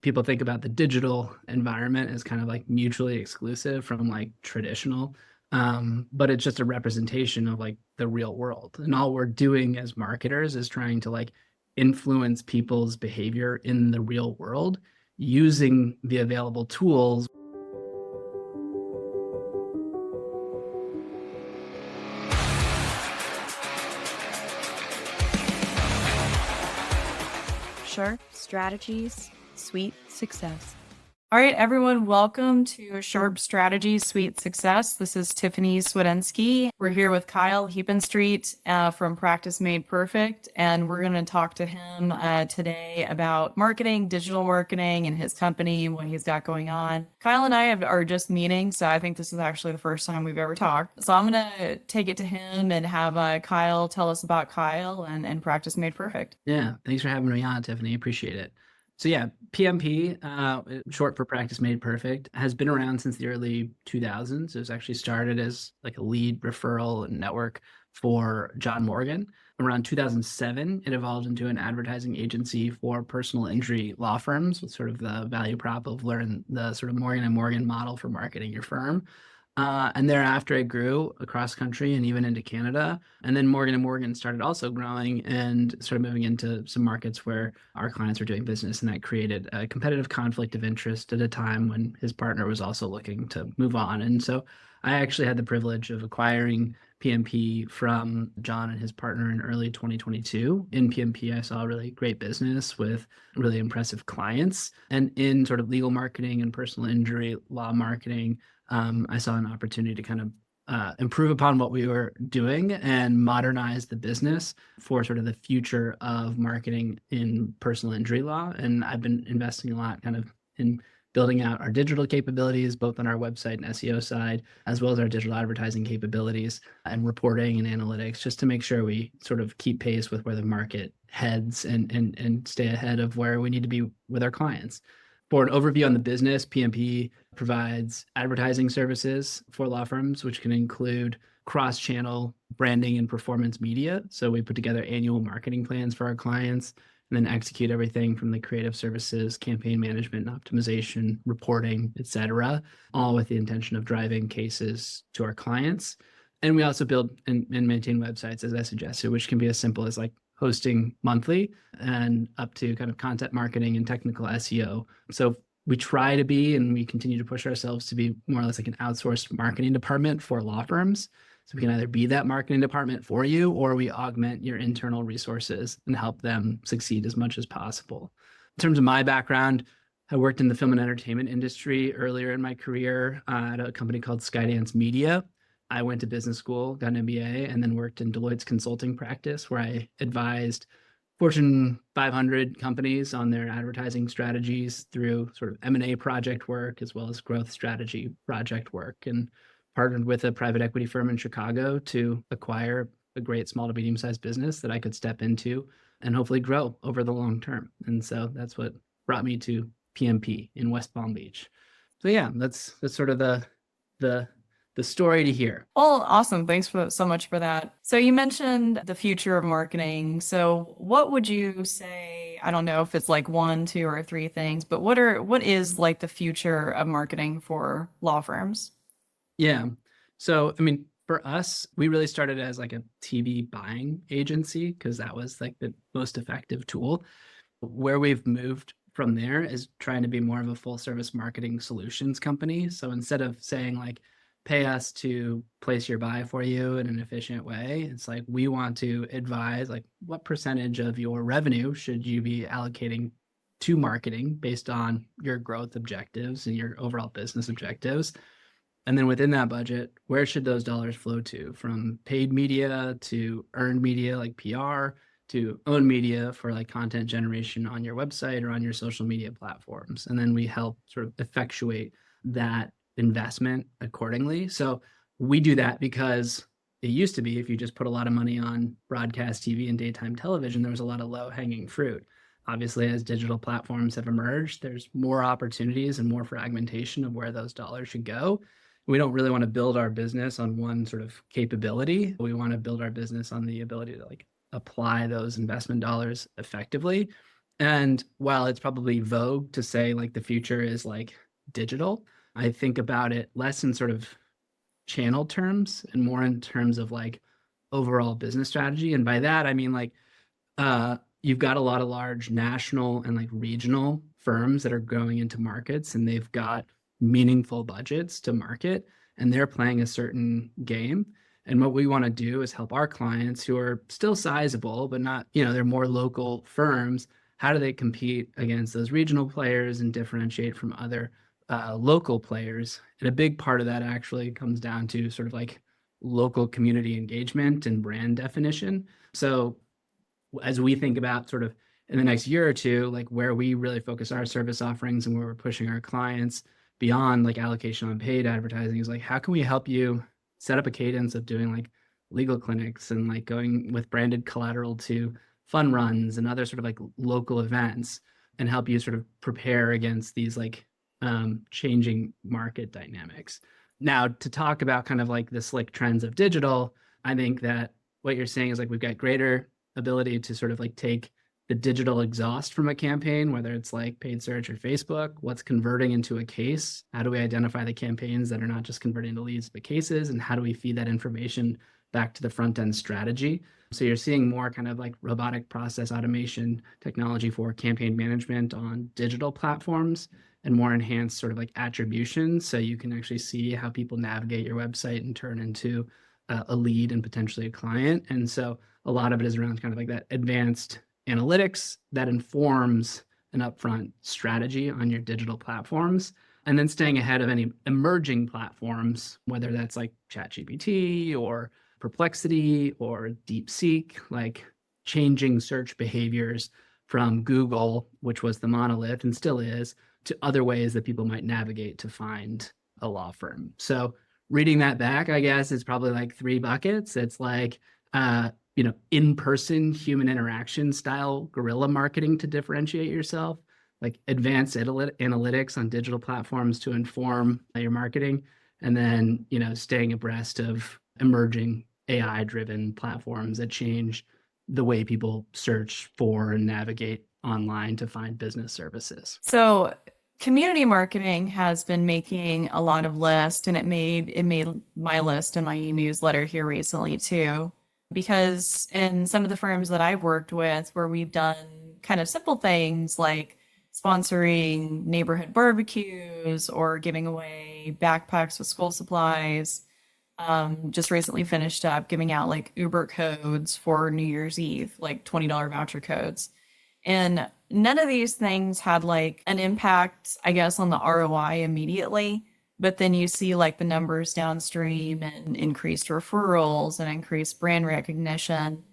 people think about the digital environment as kind of like mutually exclusive from like traditional. But it's just a representation of like the real world. And all we're doing as marketers is trying to like influence people's behavior in the real world using the available tools. Sharp Strategies, Sweet Success. All right, everyone, welcome to Sharp Strategies, Sweet Success. This is Tiffany Swedensky. We're here with Kyle Hebenstriet from Practice Made Perfect, and we're going to talk to him today about marketing, digital marketing, and his company, what he's got going on. Kyle and I are just meeting, so I think this is actually the first time we've ever talked. So I'm going to take it to him and have Kyle tell us about Kyle and Practice Made Perfect. Yeah, thanks for having me on, Tiffany. Appreciate it. So yeah, PMP, short for Practice Made Perfect, has been around since the early 2000s. It was actually started as like a lead referral network for John Morgan. Around 2007, it evolved into an advertising agency for personal injury law firms with sort of the value prop of learn the sort of Morgan & Morgan model for marketing your firm. And thereafter, it grew across country and even into Canada. And then Morgan & Morgan started also growing and started moving into some markets where our clients were doing business. And that created a competitive conflict of interest at a time when his partner was also looking to move on. And so I actually had the privilege of acquiring PMP from John and his partner in early 2022. In PMP, I saw a really great business with really impressive clients. And in sort of legal marketing and personal injury law marketing, I saw an opportunity to kind of improve upon what we were doing and modernize the business for sort of the future of marketing in personal injury law. And I've been investing a lot kind of in building out our digital capabilities, both on our website and SEO side, as well as our digital advertising capabilities and reporting and analytics, just to make sure we sort of keep pace with where the market heads and stay ahead of where we need to be with our clients. For an overview on the business, PMP provides advertising services for law firms, which can include cross-channel branding and performance media. So we put together annual marketing plans for our clients and then execute everything from the creative services, campaign management, and optimization, reporting, et cetera, all with the intention of driving cases to our clients. And we also build and maintain websites, as I suggested, which can be as simple as like hosting monthly and up to kind of content marketing and technical SEO. So we try to be, and we continue to push ourselves to be more or less like an outsourced marketing department for law firms. So we can either be that marketing department for you, or we augment your internal resources and help them succeed as much as possible. In terms of my background, I worked in the film and entertainment industry earlier in my career at a company called Skydance Media. I went to business school, got an MBA, and then worked in Deloitte's consulting practice, where I advised Fortune 500 companies on their advertising strategies through sort of M&A project work, as well as growth strategy project work, and partnered with a private equity firm in Chicago to acquire a great small to medium-sized business that I could step into and hopefully grow over the long term. And so that's what brought me to PMP in West Palm Beach. So yeah, that's sort of the story to hear. Well, awesome. Thanks so much for that. So you mentioned the future of marketing. So what would you say? I don't know if it's like one, two, or three things, but what is like the future of marketing for law firms? Yeah. So, I mean, for us, we really started as like a TV buying agency because that was like the most effective tool. Where we've moved from there is trying to be more of a full service marketing solutions company. So instead of saying like, pay us to place your buy for you in an efficient way, it's like we want to advise like what percentage of your revenue should you be allocating to marketing based on your growth objectives and your overall business objectives. And then within that budget, where should those dollars flow to, from paid media to earned media like PR to owned media for like content generation on your website or on your social media platforms. And then we help sort of effectuate that investment accordingly. So we do that because it used to be if you just put a lot of money on broadcast TV and daytime television, there was a lot of low hanging fruit. Obviously, as digital platforms have emerged, there's more opportunities and more fragmentation of where those dollars should go. We don't really want to build our business on one sort of capability. We want to build our business on the ability to like apply those investment dollars effectively. And while it's probably vogue to say like the future is like digital, I think about it less in sort of channel terms and more in terms of like overall business strategy. And by that, I mean like you've got a lot of large national and like regional firms that are going into markets and they've got meaningful budgets to market and they're playing a certain game. And what we want to do is help our clients who are still sizable, but not, they're more local firms. How do they compete against those regional players and differentiate from other local players? And a big part of that actually comes down to sort of like local community engagement and brand definition. So as we think about sort of in the next year or two, like where we really focus our service offerings and where we're pushing our clients beyond like allocation on paid advertising is like, how can we help you set up a cadence of doing like legal clinics and like going with branded collateral to fun runs and other sort of like local events and help you sort of prepare against these like changing market dynamics. Now, to talk about kind of like the slick trends of digital, I think that what you're saying is like we've got greater ability to sort of like take the digital exhaust from a campaign, whether it's like paid search or Facebook, what's converting into a case, how do we identify the campaigns that are not just converting to leads but cases, and how do we feed that information back to the front end strategy. So you're seeing more kind of like robotic process automation technology for campaign management on digital platforms and more enhanced sort of like attribution. So you can actually see how people navigate your website and turn into a lead and potentially a client. And so a lot of it is around kind of like that advanced analytics that informs an upfront strategy on your digital platforms. And then staying ahead of any emerging platforms, whether that's like ChatGPT or Perplexity or DeepSeek, like changing search behaviors from Google, which was the monolith and still is, to other ways that people might navigate to find a law firm. So reading that back, I guess, is probably like three buckets. It's like, in-person human interaction style guerrilla marketing to differentiate yourself, like advanced analytics on digital platforms to inform your marketing, and then, staying abreast of emerging AI-driven platforms that change the way people search for and navigate online to find business services. So community marketing has been making a lot of lists, and it made my list in my newsletter here recently too, because in some of the firms that I've worked with where we've done kind of simple things like sponsoring neighborhood barbecues or giving away backpacks with school supplies, just recently finished up giving out like Uber codes for New Year's Eve, like $20 voucher codes. And none of these things had like an impact, I guess, on the ROI immediately. But then you see like the numbers downstream and increased referrals and increased brand recognition.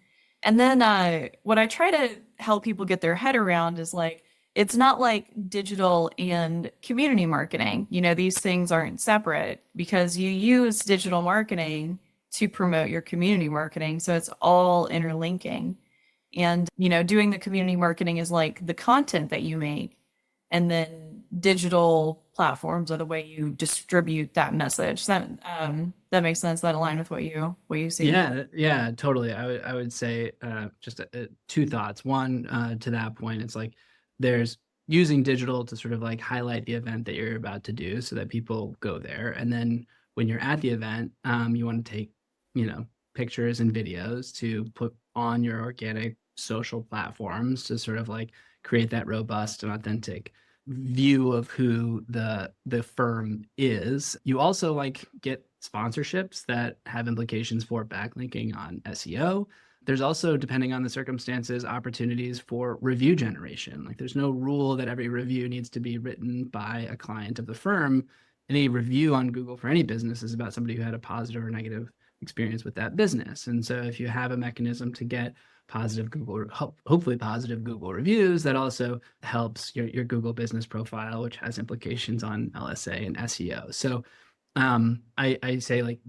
And then what I try to help people get their head around is like, it's not like digital and community marketing. These things aren't separate because you use digital marketing to promote your community marketing. So it's all interlinking. And, doing the community marketing is like the content that you make. And then digital platforms are the way you distribute that message. That makes sense. That align with what you see. Yeah, totally. I would say just two thoughts. One, to that point, it's like there's using digital to sort of like highlight the event that you're about to do so that people go there. And then when you're at the event, you want to take, pictures and videos to put on your organic social platforms to sort of like create that robust and authentic view of who the firm is. You also like get sponsorships that have implications for backlinking on SEO. There's also, depending on the circumstances, opportunities for review generation. Like there's no rule that every review needs to be written by a client of the firm. Any review on Google for any business is about somebody who had a positive or negative experience with that business. And so if you have a mechanism to get positive Google, hopefully positive Google reviews, that also helps your Google business profile, which has implications on LSA and SEO. So I say like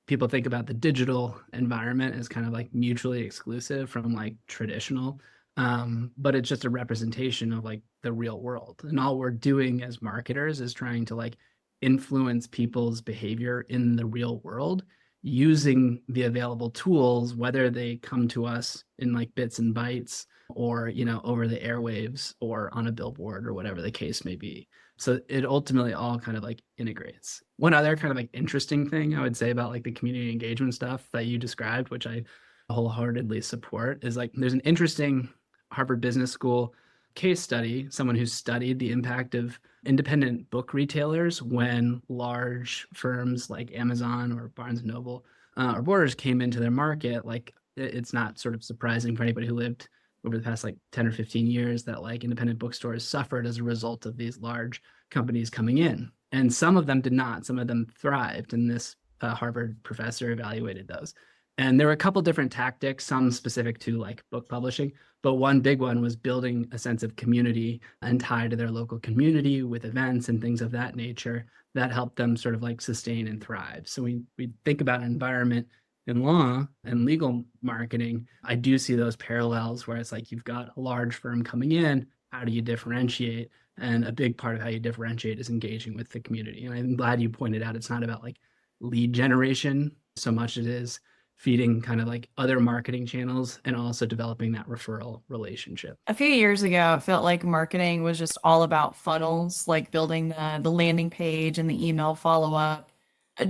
people think about the digital environment as kind of like mutually exclusive from like traditional, but it's just a representation of like the real world. And all we're doing as marketers is trying to like influence people's behavior in the real world using the available tools, whether they come to us in like bits and bytes or, over the airwaves or on a billboard or whatever the case may be. So it ultimately all kind of like integrates. One other kind of like interesting thing I would say about like the community engagement stuff that you described, which I wholeheartedly support, is like there's an interesting Harvard Business School case study, someone who studied the impact of independent book retailers when large firms like Amazon or Barnes and Noble or Borders came into their market. Like it's not sort of surprising for anybody who lived over the past like 10 or 15 years that like independent bookstores suffered as a result of these large companies coming in. And some of them did not. Some of them thrived. And this Harvard professor evaluated those. And there were a couple different tactics, some specific to like book publishing, but one big one was building a sense of community and tied to their local community with events and things of that nature that helped them sort of like sustain and thrive. So we think about environment in law and legal marketing. I do see those parallels where it's like you've got a large firm coming in. How do you differentiate? And a big part of how you differentiate is engaging with the community. And I'm glad you pointed out it's not about like lead generation so much as it is feeding kind of like other marketing channels and also developing that referral relationship. A few years ago, it felt like marketing was just all about funnels, like building the landing page and the email follow-up.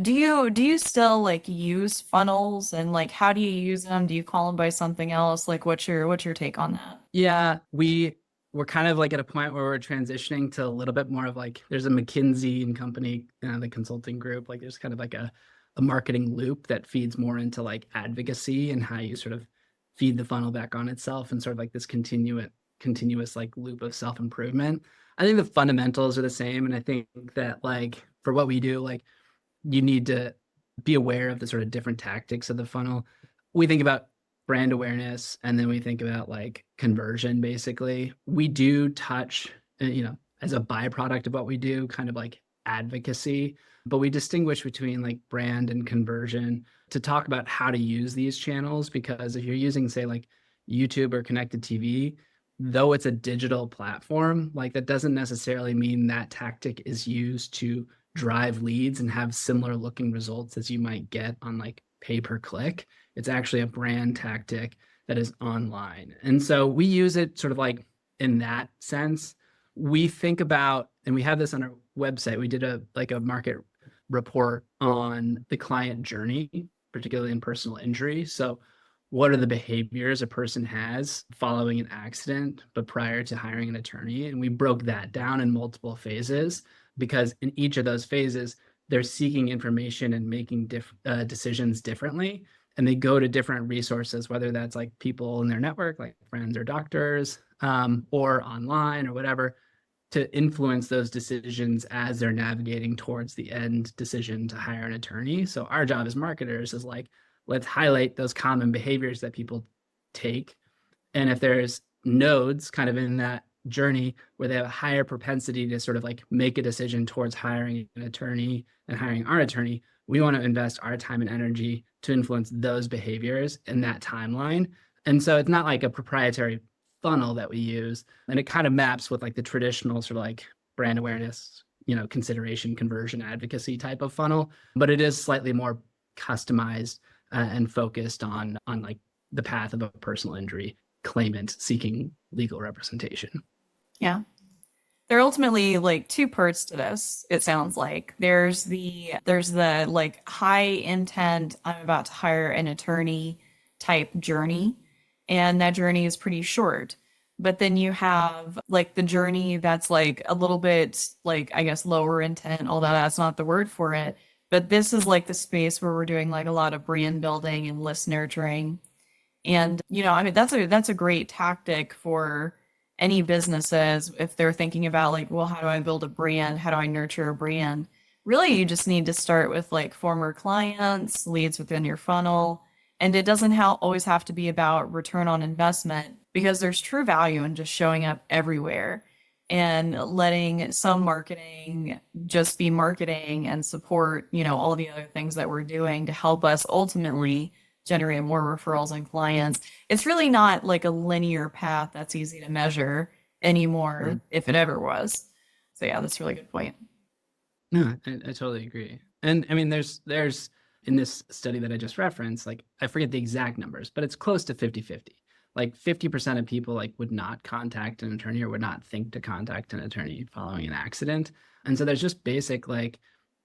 Do you still like use funnels, and like how do you use them? Do you call them by something else? Like what's your take on that? Yeah, we're kind of like at a point where we're transitioning to a little bit more of like there's a McKinsey and Company, the consulting group. Like there's kind of like a marketing loop that feeds more into like advocacy and how you sort of feed the funnel back on itself and sort of like this continuous like loop of self-improvement. I think the fundamentals are the same. And I think that like for what we do, like you need to be aware of the sort of different tactics of the funnel. We think about brand awareness and then we think about like conversion. Basically we do touch as a byproduct of what we do kind of like advocacy, but we distinguish between like brand and conversion to talk about how to use these channels. Because if you're using say like YouTube or connected TV, though it's a digital platform, like that doesn't necessarily mean that tactic is used to drive leads and have similar looking results as you might get on like pay per click. It's actually a brand tactic that is online. And so we use it sort of like in that sense. We think about, and we have this on our website, we did a market report on the client journey, particularly in personal injury. So what are the behaviors a person has following an accident, but prior to hiring an attorney? And we broke that down in multiple phases because in each of those phases, they're seeking information and making decisions differently. And they go to different resources, whether that's like people in their network, like friends or doctors, or online or whatever, to influence those decisions as they're navigating towards the end decision to hire an attorney. So our job as marketers is like, let's highlight those common behaviors that people take. And if there's nodes kind of in that journey where they have a higher propensity to sort of like make a decision towards hiring an attorney and hiring our attorney, we want to invest our time and energy to influence those behaviors in that timeline. And so it's not like a proprietary funnel that we use, and it kind of maps with like the traditional sort of like brand awareness, consideration, conversion, advocacy type of funnel, but it is slightly more customized and focused on like the path of a personal injury claimant seeking legal representation. Yeah. There are ultimately like two parts to this, it sounds like. There's the like high intent, I'm about to hire an attorney type journey, and that journey is pretty short. But then you have like the journey that's like a little bit like I guess lower intent, although that's not the word for it. But this is like the space where we're doing like a lot of brand building and list nurturing. And I mean that's a great tactic for any businesses if they're thinking about like, well, how do I build a brand? How do I nurture a brand? Really, you just need to start with like former clients, leads within your funnel. And it doesn't always have to be about return on investment, because there's true value in just showing up everywhere and letting some marketing just be marketing and support, all the other things that we're doing to help us ultimately generate more referrals and clients. It's really not like a linear path that's easy to measure anymore, if it ever was. So yeah, that's a really good point. No, I totally agree. And I mean, there's in this study that I just referenced, like I forget the exact numbers, but it's close to 50-50. Like 50% of people like would not contact an attorney or would not think to contact an attorney following an accident. And so there's just basic like,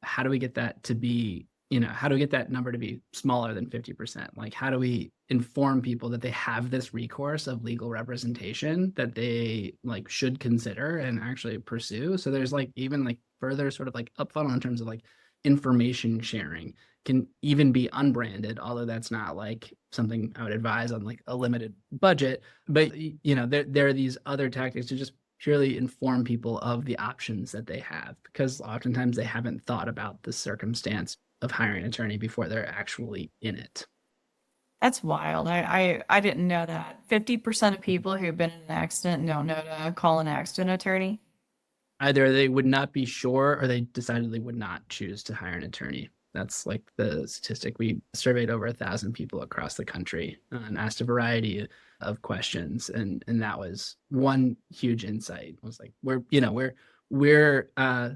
how do we get that to be, how do we get that number to be smaller than 50%? Like, how do we inform people that they have this recourse of legal representation that they like should consider and actually pursue? So there's like even like further sort of like up funnel in terms of like information sharing can even be unbranded, although that's not like something I would advise on like a limited budget. But there are these other tactics to just purely inform people of the options that they have, because oftentimes they haven't thought about the circumstance of hiring an attorney before they're actually in it. That's wild. I didn't know that. 50% of people who've been in an accident don't know to call an accident attorney. Either they would not be sure or they decidedly would not choose to hire an attorney. That's like the statistic. We surveyed over 1,000 people across the country and asked a variety of questions, and that was one huge insight. It was like we're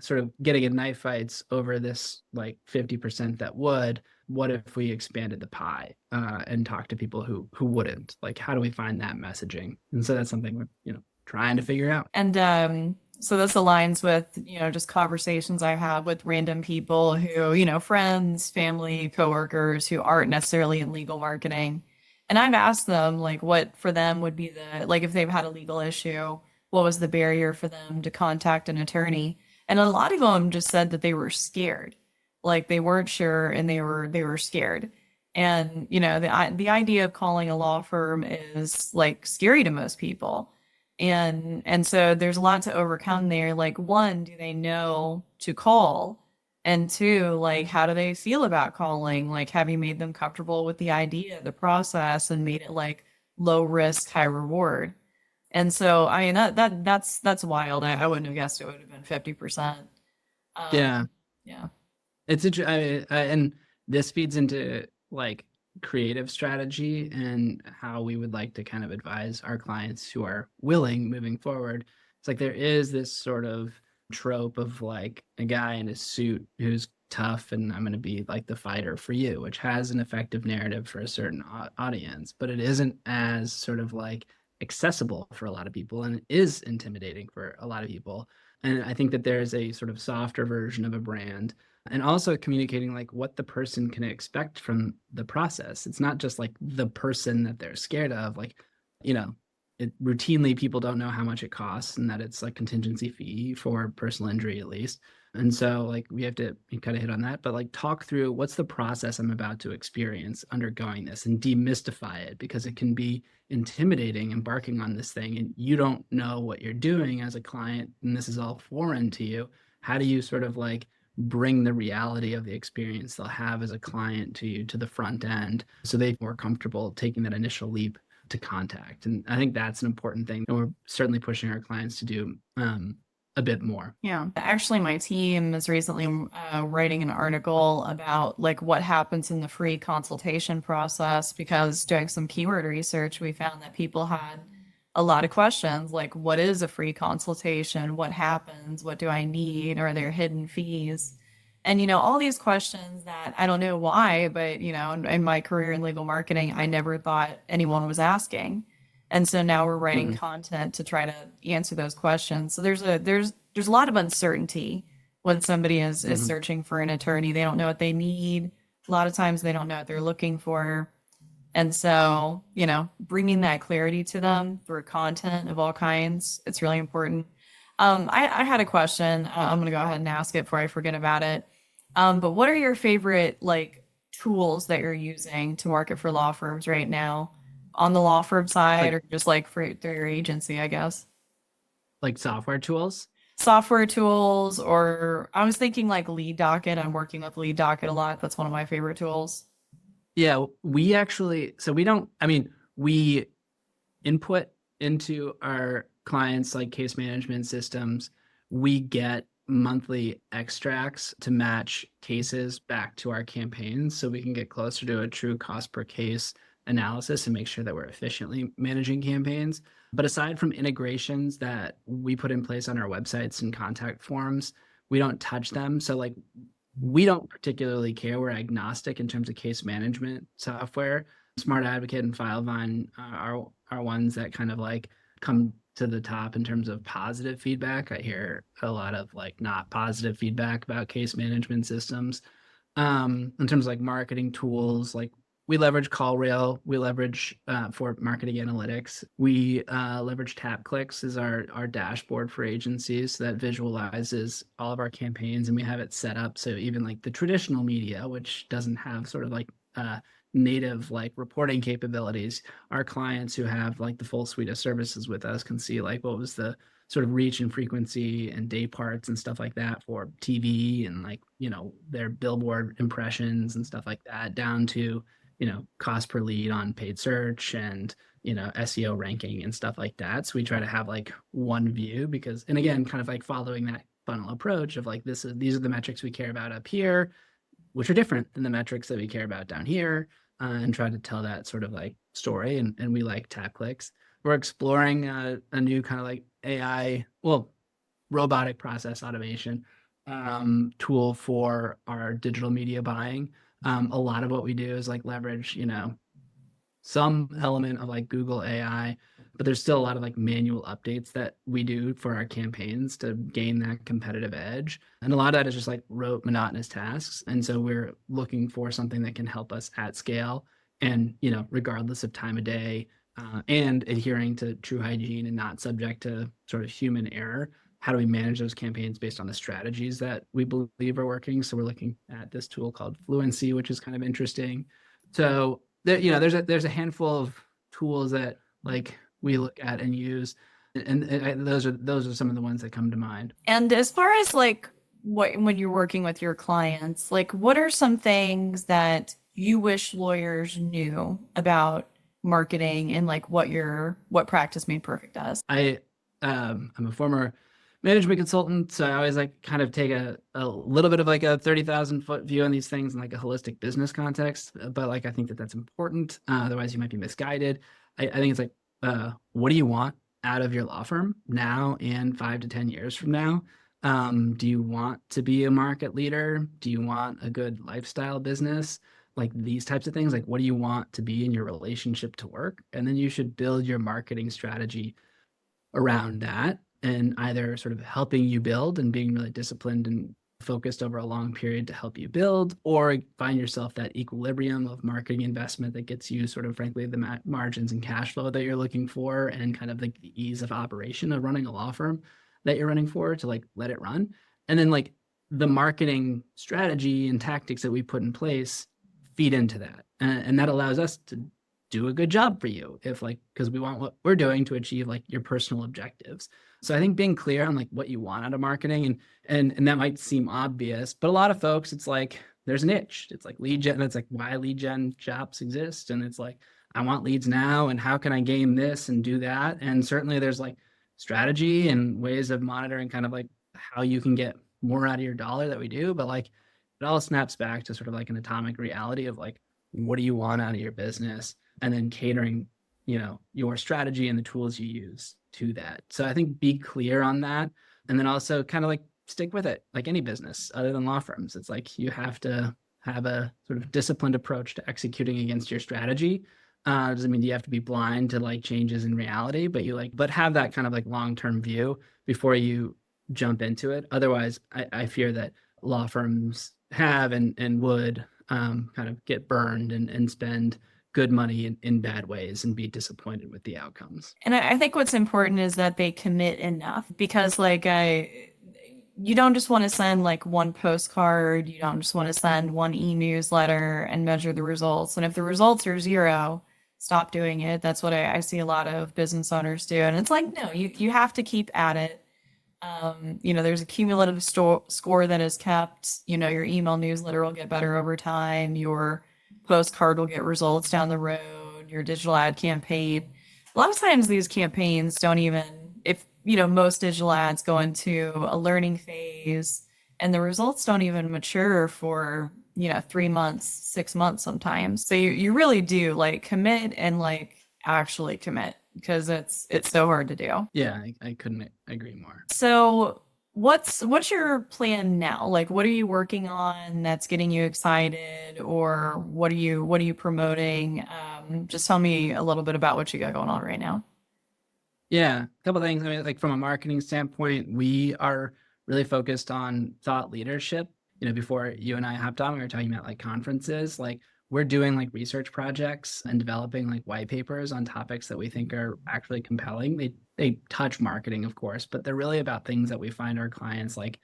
sort of getting in knife fights over this like 50% that would. What if we expanded the pie and talked to people who wouldn't? Like, how do we find that messaging? And so that's something we're trying to figure out. And so this aligns with, just conversations I have with random people who, friends, family, coworkers who aren't necessarily in legal marketing. And I've asked them like what for them would be like if they've had a legal issue, what was the barrier for them to contact an attorney? And a lot of them just said that they were scared. Like they weren't sure and they were scared. And, the idea of calling a law firm is like scary to most people. And so there's a lot to overcome there. Like one, do they know to call? And two, like how do they feel about calling? Like have you made them comfortable with the idea, the process, and made it like low risk, high reward? And so I mean that's wild. I wouldn't have guessed it would have been 50%. Yeah. Yeah. It's and this feeds into like creative strategy and how we would like to kind of advise our clients who are willing moving forward. It's like there is this sort of trope of like a guy in a suit who's tough and I'm going to be like the fighter for you, which has an effective narrative for a certain audience, but it isn't as sort of like accessible for a lot of people and it is intimidating for a lot of people. And I think that there's a sort of softer version of a brand and also communicating like what the person can expect from the process. It's not just like the person that they're scared of, like, routinely people don't know how much it costs and that it's like contingency fee for personal injury at least. And so like we have to kind of hit on that, but like talk through what's the process I'm about to experience undergoing this and demystify it, because it can be intimidating embarking on this thing and you don't know what you're doing as a client and this is all foreign to you. How do you sort of like bring the reality of the experience they'll have as a client to you to the front end so they're more comfortable taking that initial leap to contact? And I think that's an important thing. And we're certainly pushing our clients to do a bit more. Yeah. Actually, my team is recently writing an article about like what happens in the free consultation process, because doing some keyword research, we found that people had a lot of questions like, what is a free consultation? What happens? What do I need? Are there hidden fees? And, all these questions that I don't know why, but, in my career in legal marketing, I never thought anyone was asking. And so now we're writing content to try to answer those questions. So there's a lot of uncertainty when somebody is searching for an attorney. They don't know what they need. A lot of times they don't know what they're looking for. And so, bringing that clarity to them through content of all kinds, it's really important. I had a question. I'm going to go ahead and ask it before I forget about it. But what are your favorite like tools that you're using to market for law firms right now, on the law firm side, or just like through your agency, I guess? Like software tools? Software tools, or I was thinking like Lead Docket. I'm working with Lead Docket a lot. That's one of my favorite tools. Yeah, we actually, so we don't, I mean, we input into our clients like case management systems. We get monthly extracts to match cases back to our campaigns so we can get closer to a true cost per case analysis and make sure that we're efficiently managing campaigns. But aside from integrations that we put in place on our websites and contact forms, we don't touch them. So like We don't particularly care. We're agnostic in terms of case management software. Smart Advocate and Filevine are ones that kind of like come to the top in terms of positive feedback. I hear a lot of like not positive feedback about case management systems. In terms of like marketing tools, like we leverage CallRail, we leverage for marketing analytics. We leverage TapClicks as our dashboard for agencies so that visualizes all of our campaigns, and we have it set up so even like the traditional media, which doesn't have sort of like native like reporting capabilities, our clients who have like the full suite of services with us can see like what was the sort of reach and frequency and day parts and stuff like that for TV and like, their billboard impressions and stuff like that, down to, cost per lead on paid search and, SEO ranking and stuff like that. So we try to have like one view because, and again, kind of like following that funnel approach of like, these are the metrics we care about up here, which are different than the metrics that we care about down here, and try to tell that sort of like story. And we like TapClicks. We're exploring a new kind of like AI, well, robotic process automation tool for our digital media buying. A lot of what we do is like leverage, some element of like Google AI, but there's still a lot of like manual updates that we do for our campaigns to gain that competitive edge. And a lot of that is just like rote monotonous tasks. And so we're looking for something that can help us at scale and, regardless of time of day, and adhering to true hygiene and not subject to sort of human error. How do we manage those campaigns based on the strategies that we believe are working? So we're looking at this tool called Fluency, which is kind of interesting. So there's a handful of tools that like we look at and use, and those are some of the ones that come to mind. And as far as like when you're working with your clients, like what are some things that you wish lawyers knew about marketing and like what Practice Made Perfect does? I'm a former management consultant, so I always like kind of take a little bit of like a 30,000-foot view on these things in like a holistic business context. But like I think that that's important. Otherwise, you might be misguided. I think it's like, what do you want out of your law firm now and 5 to 10 years from now? Do you want to be a market leader? Do you want a good lifestyle business? Like these types of things, like what do you want to be in your relationship to work? And then you should build your marketing strategy around that, and either sort of helping you build and being really disciplined and focused over a long period to help you build, or find yourself that equilibrium of marketing investment that gets you sort of frankly the margins and cash flow that you're looking for, and kind of like the ease of operation of running a law firm that you're running for, to like let it run. And then like the marketing strategy and tactics that we put in place feed into that. And that allows us to do a good job for you, if like, because we want what we're doing to achieve like your personal objectives. So I think being clear on like what you want out of marketing, and that might seem obvious, but a lot of folks, it's like there's an itch. It's like lead gen, and it's like why lead gen shops exist. And it's like, I want leads now, and how can I game this and do that? And certainly there's like strategy and ways of monitoring kind of like how you can get more out of your dollar that we do. But like it all snaps back to sort of like an atomic reality of like, what do you want out of your business? And then catering, your strategy and the tools you use to that. So I think be clear on that. And then also kind of like stick with it, like any business other than law firms. It's like you have to have a sort of disciplined approach to executing against your strategy. Doesn't mean you have to be blind to like changes in reality, but have that kind of like long-term view before you jump into it. Otherwise, I fear that law firms have and would kind of get burned and spend good money in bad ways and be disappointed with the outcomes. And I think what's important is that they commit enough, because like you don't just want to send like one postcard, you don't just want to send one e-newsletter and measure the results. And if the results are zero, stop doing it. That's what I see a lot of business owners do. And it's like, no, you have to keep at it. There's a cumulative score that is kept. Your email newsletter will get better over time. Your postcard will get results down the road. Your digital ad campaign. A lot of times these campaigns don't even, if most digital ads go into a learning phase, and the results don't even mature for 3 months, 6 months sometimes. So you really do like commit and like actually commit, because it's so hard to do. Yeah, I couldn't agree more. So What's your plan now? Like, what are you working on that's getting you excited, or what are you promoting? Just tell me a little bit about what you got going on right now. Yeah, a couple things. I mean, like from a marketing standpoint, we are really focused on thought leadership. Before you and I hopped on, we were talking about like conferences. Like we're doing like research projects and developing like white papers on topics that we think are actually compelling. They touch marketing, of course, but they're really about things that we find our clients like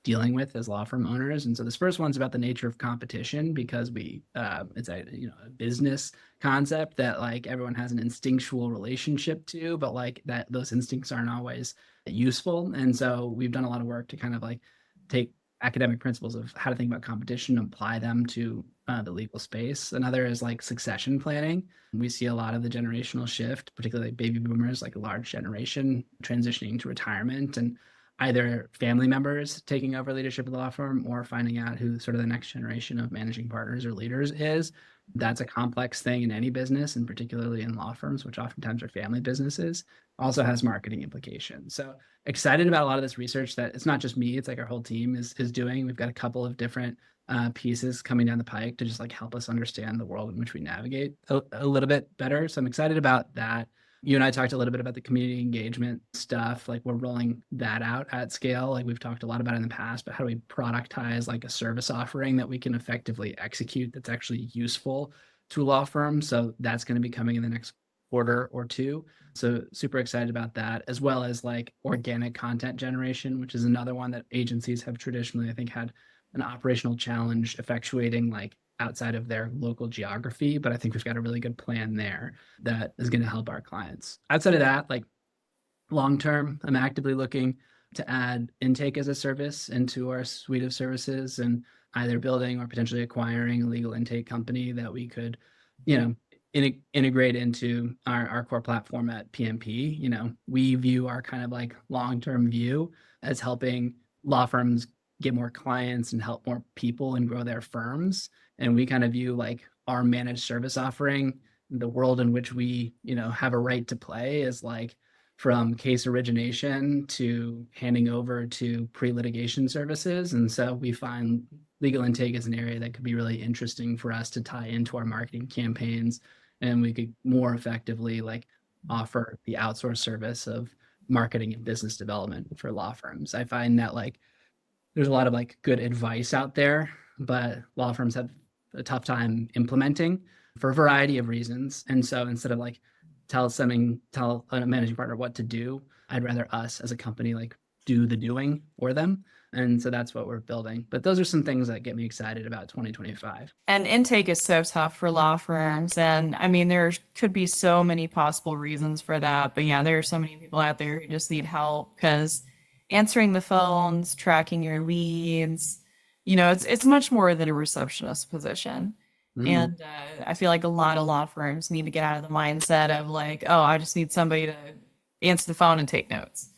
dealing with as law firm owners. And so this first one's about the nature of competition because it's a business concept that like everyone has an instinctual relationship to, but like that those instincts aren't always useful. And so we've done a lot of work to kind of like take academic principles of how to think about competition and apply them to the legal space. Another is like succession planning. We see a lot of the generational shift, particularly like baby boomers, like a large generation transitioning to retirement, and either family members taking over leadership of the law firm or finding out who sort of the next generation of managing partners or leaders is. That's a complex thing in any business, and particularly in law firms, which oftentimes are family businesses, also has marketing implications. So excited about a lot of this research that it's not just me, it's like our whole team is doing. We've got a couple of different pieces coming down the pike to just like help us understand the world in which we navigate a little bit better. So I'm excited about that. You and I talked a little bit about the community engagement stuff. Like we're rolling that out at scale. Like we've talked a lot about in the past, but how do we productize like a service offering that we can effectively execute that's actually useful to a law firm? So that's going to be coming in the next quarter or two. So super excited about that, as well as like organic content generation, which is another one that agencies have traditionally, I think, had an operational challenge effectuating like outside of their local geography. But I think we've got a really good plan there that is going to help our clients. Outside of that, like long term, I'm actively looking to add intake as a service into our suite of services and either building or potentially acquiring a legal intake company that we could, integrate into our core platform at PMP. We view our kind of like long term view as helping law firms get more clients and help more people and grow their firms. And we kind of view like our managed service offering, the world in which we, have a right to play, is like from case origination to handing over to pre-litigation services. And so we find legal intake is an area that could be really interesting for us to tie into our marketing campaigns, and we could more effectively like offer the outsourced service of marketing and business development for law firms. I find that like there's a lot of like good advice out there, but law firms have a tough time implementing for a variety of reasons. And so instead of like tell a managing partner what to do, I'd rather us as a company like do the doing for them. And so that's what we're building. But those are some things that get me excited about 2025. And intake is so tough for law firms. And I mean, there could be so many possible reasons for that. But yeah, there are so many people out there who just need help because answering the phones, tracking your leads, it's much more than a receptionist position. Mm. And I feel like a lot of law firms need to get out of the mindset of like, oh, I just need somebody to answer the phone and take notes.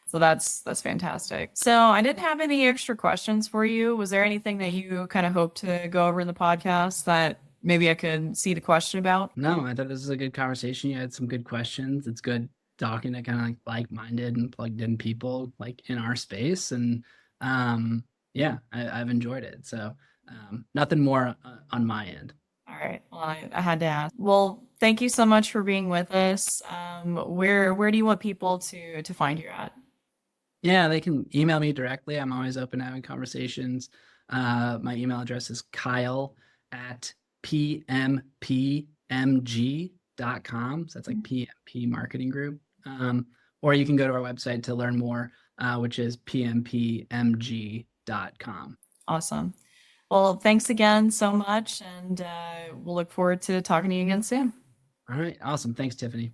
So that's fantastic. So I didn't have any extra questions for you. Was there anything that you kind of hope to go over in the podcast that maybe I could see the question about? No, I thought this was a good conversation. You had some good questions. It's good talking to kind of like-minded and plugged in people like in our space. And yeah, I've enjoyed it. So nothing more on my end. All right. Well, I had to ask. Well, thank you so much for being with us. Where do you want people to find you at? Yeah, they can email me directly. I'm always open to having conversations. My email address is kyle@pmpmg.com. So that's like PMP Marketing Group. Or you can go to our website to learn more, which is pmpmg.com. Awesome. Well, thanks again so much, and we'll look forward to talking to you again soon. All right. Awesome. Thanks, Tiffany.